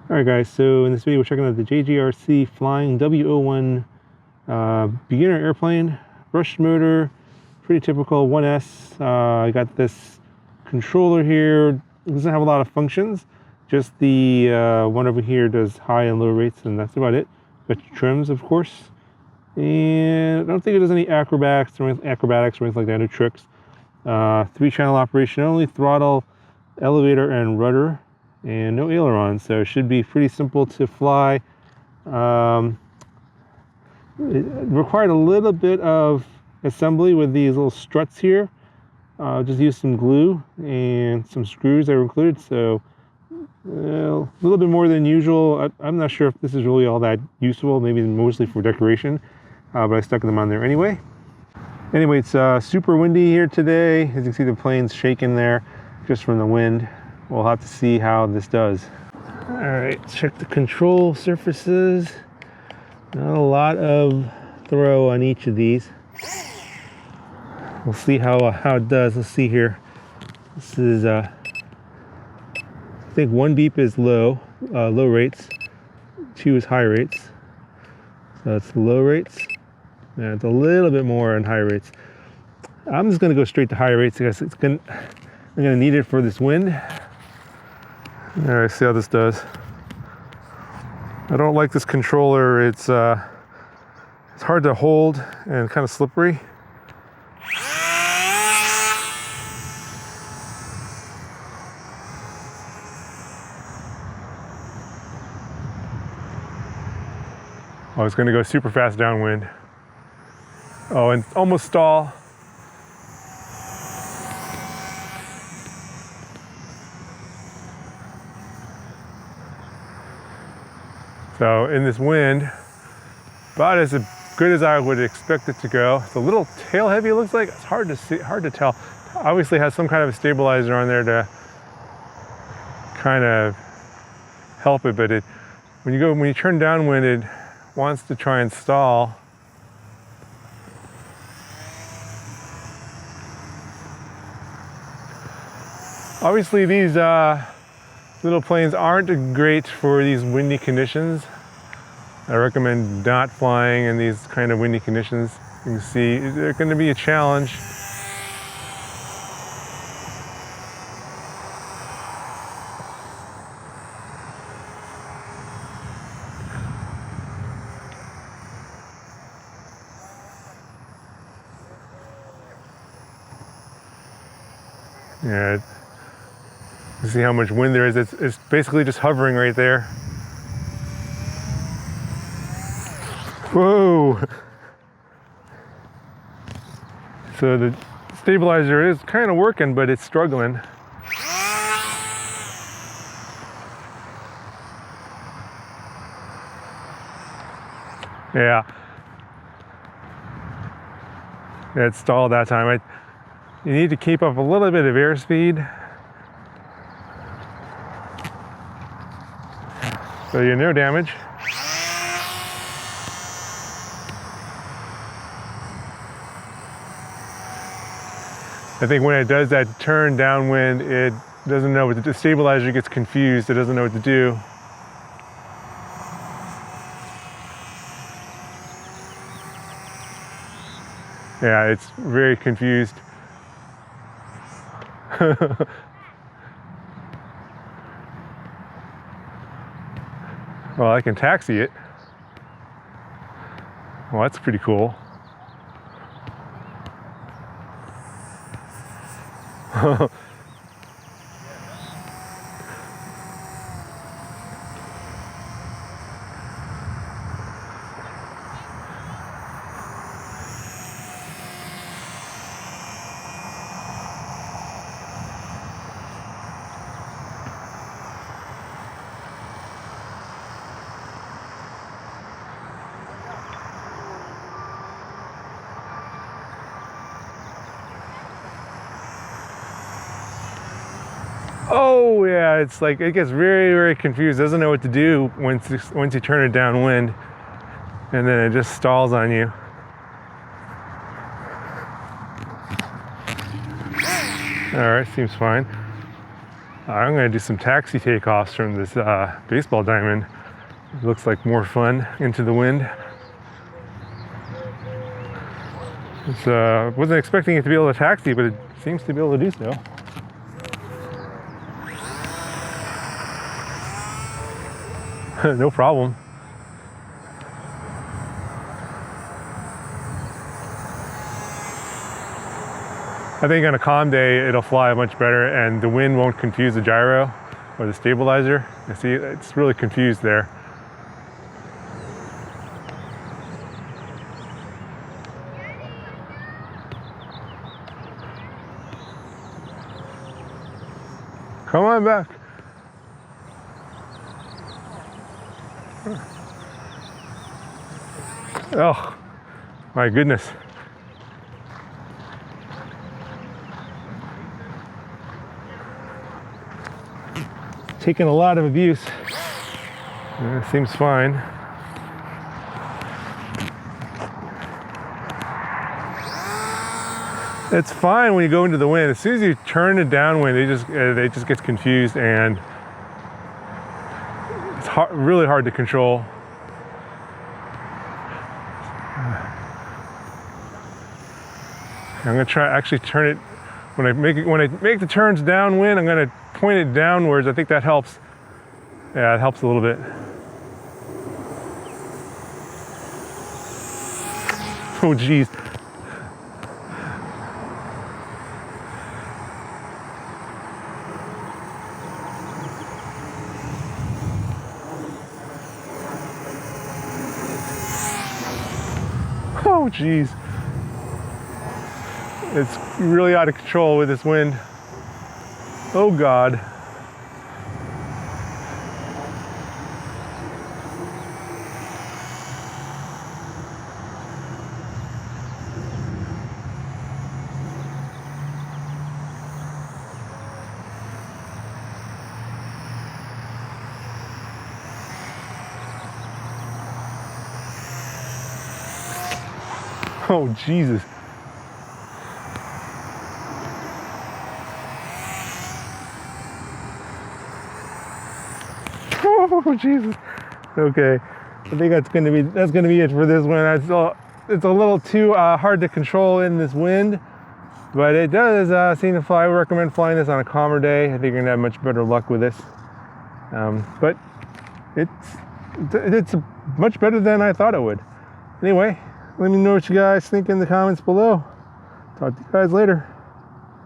Alright guys, so in this video we're checking out the JJRC Flying W01 beginner airplane, brushed motor, pretty typical 1S. I got this controller here. It doesn't have a lot of functions, just the one over here does high and low rates, and that's about it. Got your trims, of course, and I don't think it does any acrobatics or anything like that, no tricks. 3-channel operation only, throttle, elevator, and rudder. And no ailerons, so it should be pretty simple to fly. It required a little bit of assembly with these little struts here. Just used some glue and some screws that were included, so a little bit more than usual. I'm not sure if this is really all that useful, maybe mostly for decoration, but I stuck them on there anyway. Anyway, it's super windy here today. As you can see, the plane's shaking there just from the wind. We'll have to see how this does. All right, check the control surfaces. Not a lot of throw on each of these. We'll see how it does. Let's see here. This is, I think 1 beep is low rates. 2 is high rates. So it's low rates. And it's a little bit more on high rates. I'm just gonna go straight to high rates because I'm gonna need it for this wind. All right, see how this does. I don't like this controller. It's hard to hold and kind of slippery. Oh, it's going to go super fast downwind. Oh, and almost stall. So in this wind, about as good as I would expect it to go. It's a little tail heavy, it looks like. It's hard to see, hard to tell. Obviously has some kind of a stabilizer on there to kind of help it, but when you turn downwind, it wants to try and stall. Obviously these little planes aren't great for these windy conditions. I recommend not flying in these kind of windy conditions. You can see they're going to be a challenge. Yeah. You see how much wind there is. It's basically just hovering right there. Whoa! So the stabilizer is kind of working, but it's struggling. Yeah. It stalled that time. You need to keep up a little bit of airspeed. So you're no damage. I think when it does that turn downwind, it doesn't know what to do. The stabilizer gets confused. It doesn't know what to do. Yeah, it's very confused. Well, I can taxi it. Well, that's pretty cool. Oh yeah, it's like it gets very, very confused. Doesn't know what to do once you turn it downwind, and then it just stalls on you. All right, seems fine. I'm going to do some taxi takeoffs from this baseball diamond. It looks like more fun into the wind. Wasn't expecting it to be able to taxi, but it seems to be able to do so. No problem. I think on a calm day, it'll fly much better and the wind won't confuse the gyro or the stabilizer. You see, it's really confused there. Come on back. Oh, my goodness. Taking a lot of abuse. Seems fine. It's fine when you go into the wind. As soon as you turn it downwind, it just gets confused and it's really hard to control. I'm gonna try actually turn it when I make the turns downwind. I'm gonna point it downwards. I think that helps. Yeah, it helps a little bit. Oh geez. Oh geez. It's really out of control with this wind. Oh God. Oh Jesus. Oh Jesus. Okay, I think that's gonna be it for this one. It's a little too hard to control in this wind, but it does seem to fly. I would recommend flying this on a calmer day. I think you're gonna have much better luck with this. But it's much better than I thought it would. Anyway, let me know what you guys think in the comments below. Talk to you guys later.